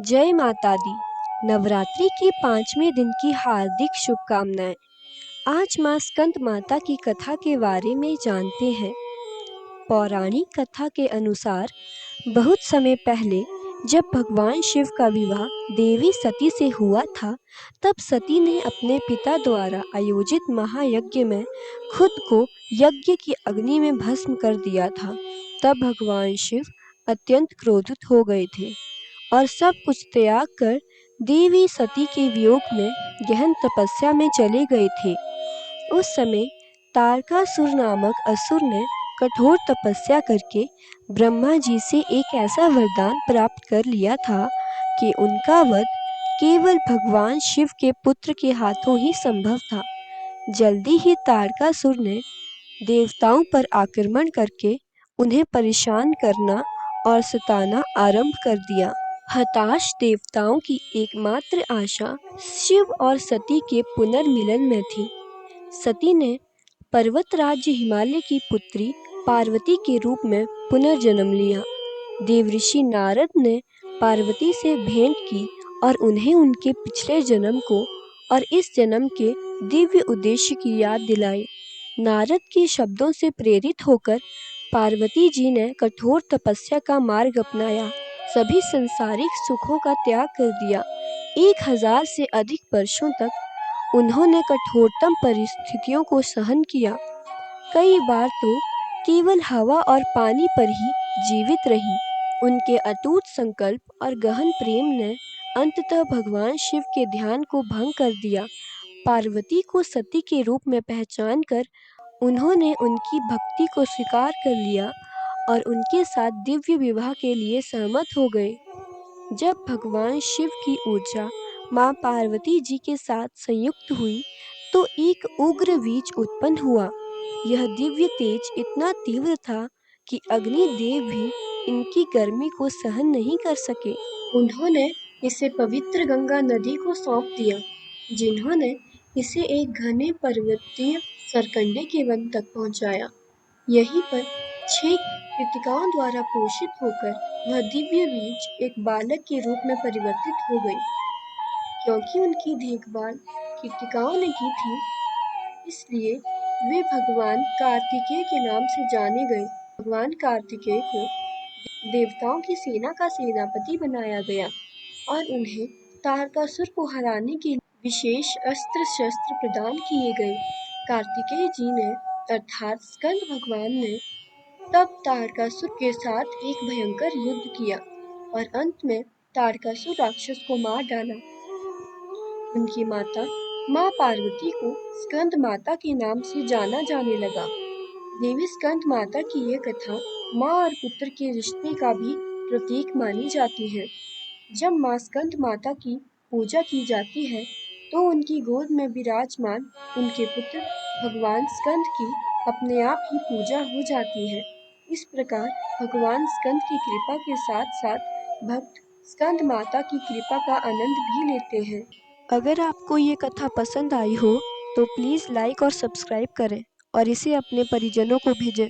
जय माता दी। नवरात्रि के 5वें दिन की हार्दिक शुभकामनाएं। आज माँ स्कंद माता की कथा के बारे में जानते हैं। पौराणिक कथा के अनुसार बहुत समय पहले जब भगवान शिव का विवाह देवी सती से हुआ था, तब सती ने अपने पिता द्वारा आयोजित महायज्ञ में खुद को यज्ञ की अग्नि में भस्म कर दिया था। तब भगवान शिव अत्यंत क्रोधित हो गए थे और सब कुछ त्याग कर देवी सती के वियोग में गहन तपस्या में चले गए थे। उस समय तारकासुर नामक असुर ने कठोर तपस्या करके ब्रह्मा जी से एक ऐसा वरदान प्राप्त कर लिया था कि उनका वध केवल भगवान शिव के पुत्र के हाथों ही संभव था। जल्दी ही तारकासुर ने देवताओं पर आक्रमण करके उन्हें परेशान करना और सताना आरंभ कर दिया। हताश देवताओं की एकमात्र आशा शिव और सती के पुनर्मिलन में थी। सती ने पर्वत राज्य हिमालय की पुत्री पार्वती के रूप में पुनर्जन्म लिया। देवऋषि नारद ने पार्वती से भेंट की और उन्हें उनके पिछले जन्म को और इस जन्म के दिव्य उद्देश्य की याद दिलाई। नारद के शब्दों से प्रेरित होकर पार्वती जी ने कठोर तपस्या का मार्ग अपनाया, सभी संसारिक सुखों का त्याग कर दिया। 1000 से अधिक वर्षों तक उन्होंने कठोरतम परिस्थितियों को सहन किया। कई बार तो केवल हवा और पानी पर ही जीवित रही। उनके अटूट संकल्प और गहन प्रेम ने अंततः भगवान शिव के ध्यान को भंग कर दिया। पार्वती को सती के रूप में पहचान कर उन्होंने उनकी भक्ति को स्वीकार कर लिया और उनके साथ दिव्य विवाह के लिए सहमत हो गए। जब भगवान शिव की ऊर्जा माँ पार्वती जी के साथ संयुक्त हुई तो एक उग्र बीज उत्पन्न हुआ। यह दिव्य तेज इतना तीव्र था कि अग्नि देव भी इनकी गर्मी को सहन नहीं कर सके। उन्होंने इसे पवित्र गंगा नदी को सौंप दिया, जिन्होंने इसे एक घने पर्वतीय सरकंडे के वन तक पहुंचाया। यहीं पर 6 कृतिकाओं द्वारा पोषित होकर वह दिव्य बीज एक बालक के रूप में परिवर्तित हो गई। क्योंकि उनकी देखभाल कृतिकाओं ने की थी, इसलिए वे भगवान कार्तिकेय के नाम से जाने गए। भगवान कार्तिकेय को देवताओं की सेना का सेनापति बनाया गया और उन्हें तारकासुर को हराने के लिए विशेष अस्त्र शस्त्र प्रदान किए गए। कार्तिकेय जी ने अर्थात स्कंद भगवान ने तब तारकासुर के साथ एक भयंकर युद्ध किया और अंत में तारकासुर राक्षस को मार डाला। उनकी माता माँ पार्वती को स्कंद माता के नाम से जाना जाने लगा। देवी स्कंद माता की ये कथा माँ और पुत्र के रिश्ते का भी प्रतीक मानी जाती है। जब माँ स्कंद माता की पूजा की जाती है तो उनकी गोद में विराजमान उनके पुत्र भगवान स्कंद की अपने आप ही पूजा हो जाती है। इस प्रकार भगवान स्कंद की कृपा के साथ साथ भक्त स्कंद माता की कृपा का आनंद भी लेते हैं। अगर आपको ये कथा पसंद आई हो तो प्लीज़ लाइक और सब्सक्राइब करें और इसे अपने परिजनों को भेजें।